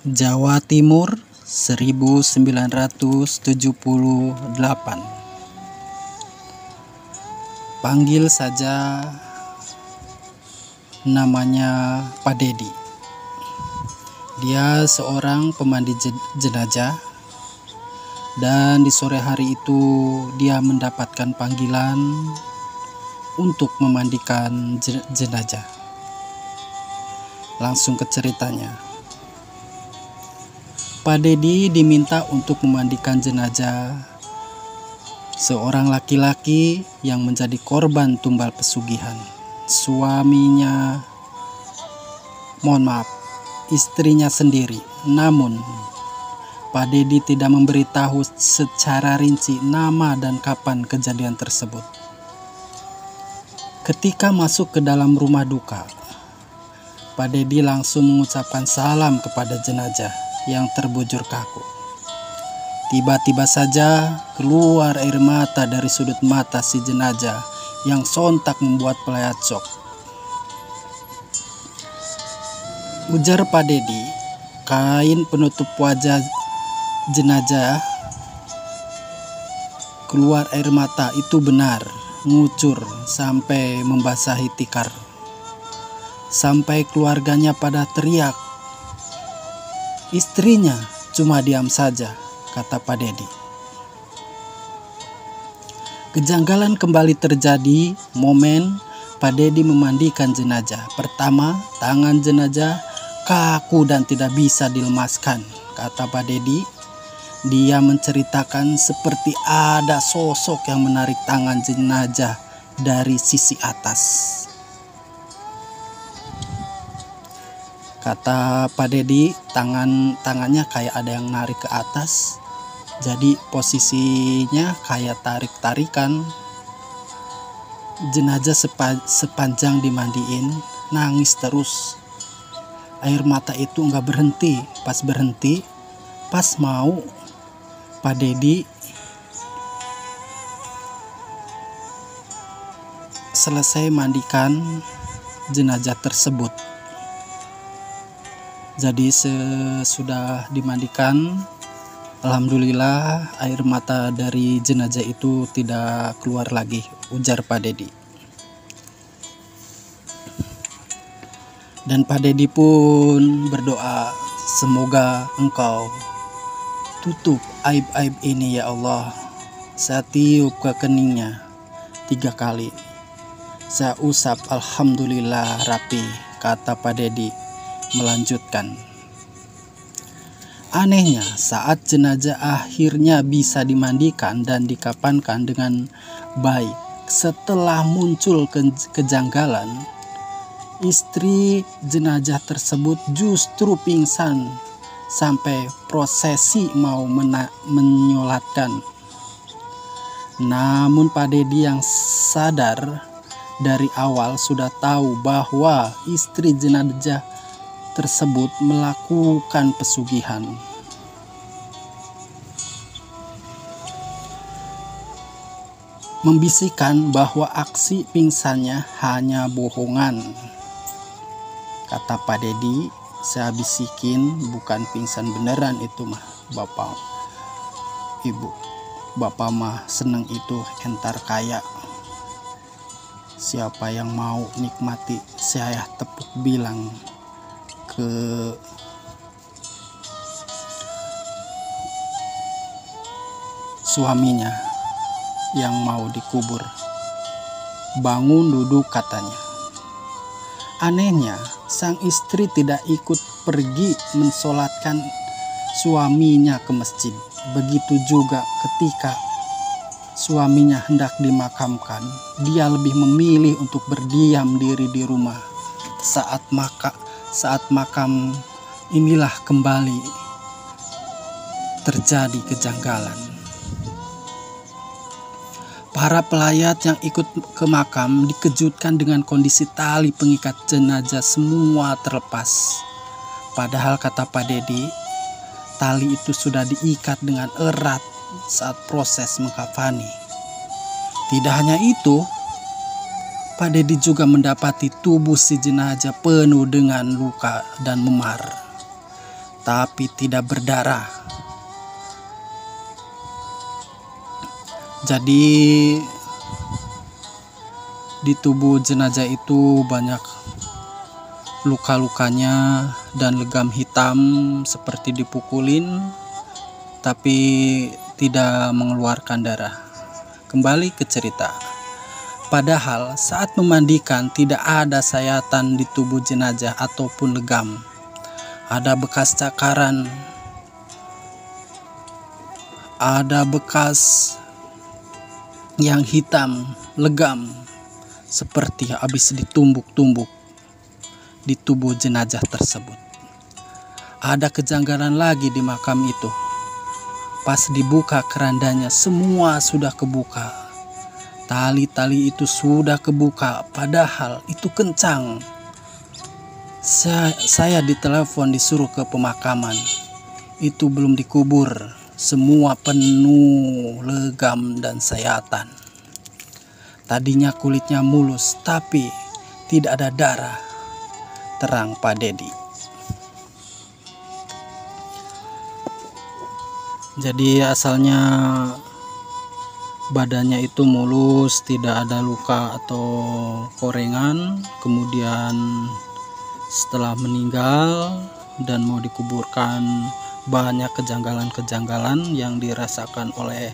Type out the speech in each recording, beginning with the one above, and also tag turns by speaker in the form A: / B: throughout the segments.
A: Jawa Timur 1978. Panggil saja namanya Pak Dedi. Dia seorang pemandi jenazah, dan di sore hari itu dia mendapatkan panggilan untuk memandikan jenazah. Langsung ke ceritanya. Pak Dedi diminta untuk memandikan jenazah seorang laki-laki yang menjadi korban tumbal pesugihan. Suaminya, istrinya sendiri. Namun, Pak Dedi tidak memberitahu secara rinci nama dan kapan kejadian tersebut. Ketika masuk ke dalam rumah duka, Pak Dedi langsung mengucapkan salam kepada jenazah yang terbujur kaku. Tiba-tiba saja keluar air mata dari sudut mata si jenazah yang sontak membuat pelayat shock. Ujar Pak Dedi, kain penutup wajah jenazah keluar air mata itu benar ngucur sampai membasahi tikar. Sampai keluarganya pada teriak. Istrinya cuma diam saja, kata Pak Dedi. Kejanggalan kembali terjadi momen Pak Dedi memandikan jenazah. Pertama, tangan jenazah kaku dan tidak bisa dilemaskan, kata Pak Dedi. Dia menceritakan seperti ada sosok yang menarik tangan jenazah dari sisi atas. Kata Pak Dedi, tangannya kayak ada yang narik ke atas. Jadi posisinya kayak tarik-tarikan. Jenazah sepanjang dimandiin nangis terus. Air mata itu nggak berhenti. Pas mau Pak Dedi selesai mandikan jenazah tersebut. Jadi sesudah dimandikan, alhamdulillah air mata dari jenazah itu tidak keluar lagi, ujar Pak Dedi. Dan Pak Dedi pun berdoa, semoga Engkau tutup aib-aib ini ya Allah. Saya tiup ke keningnya 3 kali. Saya usap, alhamdulillah rapi, kata Pak Dedi. Melanjutkan, anehnya saat jenazah akhirnya bisa dimandikan dan dikafankan dengan baik, setelah muncul kejanggalan, istri jenazah tersebut justru pingsan sampai prosesi mau menyolatkan. Namun Pak Dedi yang sadar dari awal sudah tahu bahwa istri jenazah tersebut melakukan pesugihan. Membisikkan bahwa aksi pingsannya hanya bohongan. Kata Pak Dedi, saya bisikin bukan pingsan beneran itu mah, Bapak Ibu. Bapak mah seneng itu entar kaya. Siapa yang mau nikmati, saya tepuk bilang ke suaminya yang mau dikubur. Bangun duduk, katanya. Anehnya, sang istri tidak ikut pergi mensolatkan suaminya ke masjid. Begitu juga ketika suaminya hendak dimakamkan, dia lebih memilih untuk berdiam diri di rumah. Saat makam inilah kembali terjadi kejanggalan. Para pelayat yang ikut ke makam dikejutkan dengan kondisi tali pengikat jenazah semua terlepas. Padahal kata Pak Dedi, tali itu sudah diikat dengan erat saat proses mengkafani. Tidak hanya itu, Pak Dedi juga mendapati tubuh si jenazah penuh dengan luka dan memar. tapi tidak berdarah. Jadi di tubuh jenazah itu banyak luka-lukanya dan legam hitam seperti dipukulin, tapi tidak mengeluarkan darah. Kembali ke cerita. Padahal saat memandikan tidak ada sayatan di tubuh jenazah ataupun legam. Ada bekas cakaran, ada bekas yang hitam, legam, seperti habis ditumbuk-tumbuk di tubuh jenazah tersebut. Ada kejanggalan lagi di makam itu. Pas dibuka kerandanya, semua sudah kebuka. Tali-tali itu sudah kebuka, padahal itu kencang. Saya ditelepon disuruh ke pemakaman. Itu belum dikubur, semua penuh legam dan sayatan. Tadinya kulitnya mulus, tapi tidak ada darah. Terang Pak Dedi. Jadi asalnya badannya itu mulus, tidak ada luka atau korengan. Kemudian setelah meninggal dan mau dikuburkan, banyak kejanggalan-kejanggalan yang dirasakan oleh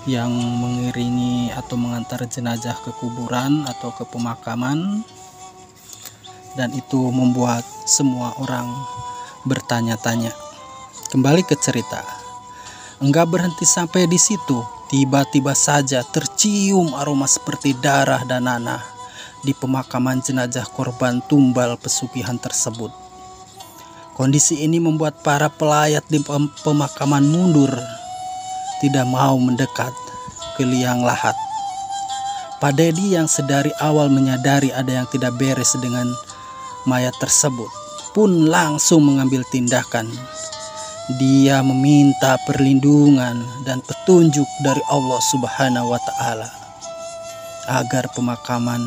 A: yang mengiringi atau mengantar jenazah ke kuburan atau ke pemakaman. Dan itu membuat semua orang bertanya-tanya. Kembali ke cerita. Enggak berhenti sampai di situ. Tiba-tiba saja tercium aroma seperti darah dan nanah di pemakaman jenazah korban tumbal pesugihan tersebut. Kondisi ini membuat para pelayat di pemakaman mundur, tidak mau mendekat ke liang lahat. Pak Dedi yang sedari awal menyadari ada yang tidak beres dengan mayat tersebut pun langsung mengambil tindakan. Dia meminta perlindungan dan petunjuk dari Allah Subhanahu wa Ta'ala agar pemakaman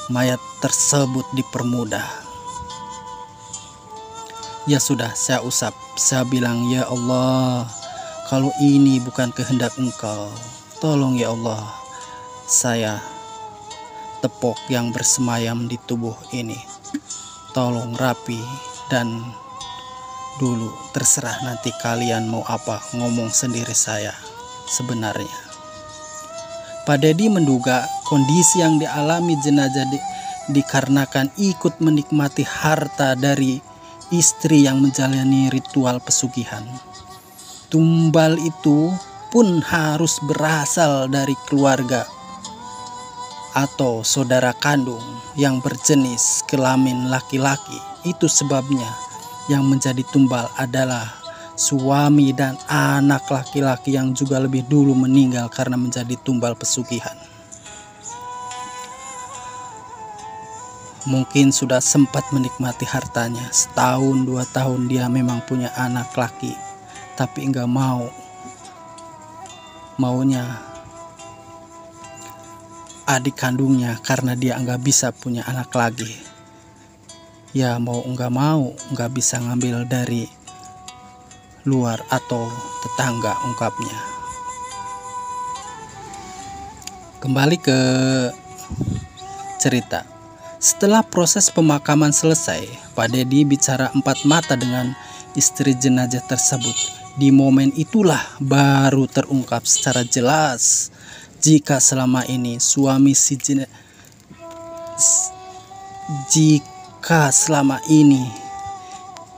A: mayat tersebut dipermudah. Ya sudah, saya usap, saya bilang, ya Allah, kalau ini bukan kehendak Engkau, tolong ya Allah, saya tepok yang bersemayam di tubuh ini, tolong rapi dan dulu, terserah nanti kalian mau apa, ngomong sendiri saya sebenarnya. Pak Dedi menduga kondisi yang dialami jenazah dikarenakan ikut menikmati harta dari istri yang menjalani ritual pesugihan. Tumbal itu pun harus berasal dari keluarga atau saudara kandung yang berjenis kelamin laki-laki. Itu sebabnya yang menjadi tumbal adalah suami dan anak laki-laki yang juga lebih dulu meninggal karena menjadi tumbal pesugihan. Mungkin sudah sempat menikmati hartanya, setahun 2 tahun dia memang punya anak laki, tapi enggak maunya adik kandungnya karena dia enggak bisa punya anak lagi. Ya mau enggak bisa ngambil dari luar atau tetangga, ungkapnya. Kembali ke cerita. Setelah proses pemakaman selesai, Pak Dedi bicara 4 mata dengan istri jenazah tersebut. Di momen itulah baru terungkap secara jelas jika selama ini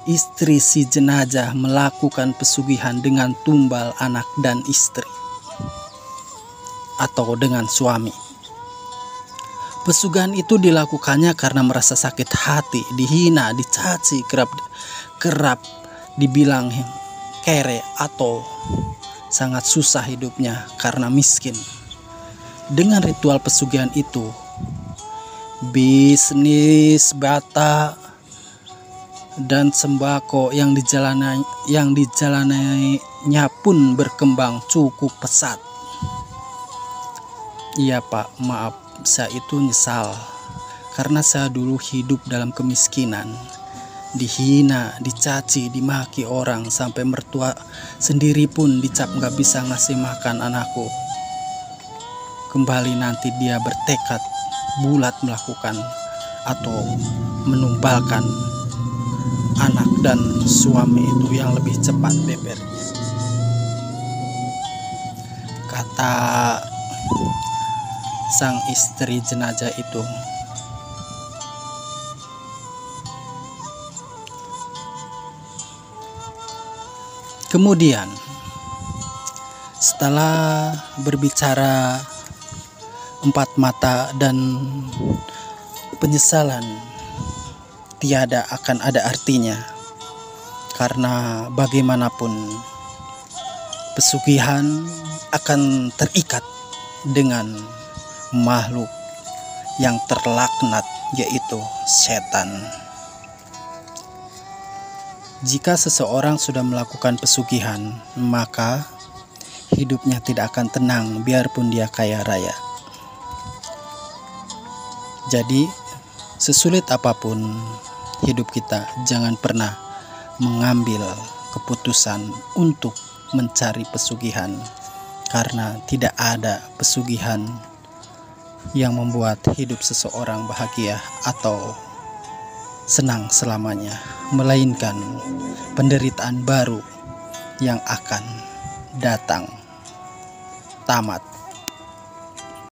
A: istri si jenazah melakukan pesugihan dengan tumbal anak dan istri atau dengan suami. Pesugihan itu dilakukannya karena merasa sakit hati, dihina, dicaci, kerap dibilang kere atau sangat susah hidupnya karena miskin. Dengan ritual pesugihan itu, bisnis bata dan sembako yang dijalaninya pun berkembang cukup pesat. Iya Pak, maaf, saya itu nyesal karena saya dulu hidup dalam kemiskinan. dihina, dicaci, dimaki orang, sampai mertua sendiri pun dicap gak bisa ngasih makan anakku. Kembali nanti dia bertekad bulat melakukan atau menumbalkan anak dan suami itu yang lebih cepat bebernya. Kata sang istri jenazah itu, kemudian setelah berbicara empat mata dan penyesalan tiada akan ada artinya, karena bagaimanapun pesugihan akan terikat dengan makhluk yang terlaknat, yaitu setan. Jika seseorang sudah melakukan pesugihan, maka hidupnya tidak akan tenang biarpun dia kaya raya. Jadi, sesulit apapun hidup kita, jangan pernah mengambil keputusan untuk mencari pesugihan, karena tidak ada pesugihan yang membuat hidup seseorang bahagia atau senang selamanya, melainkan penderitaan baru yang akan datang. Tamat.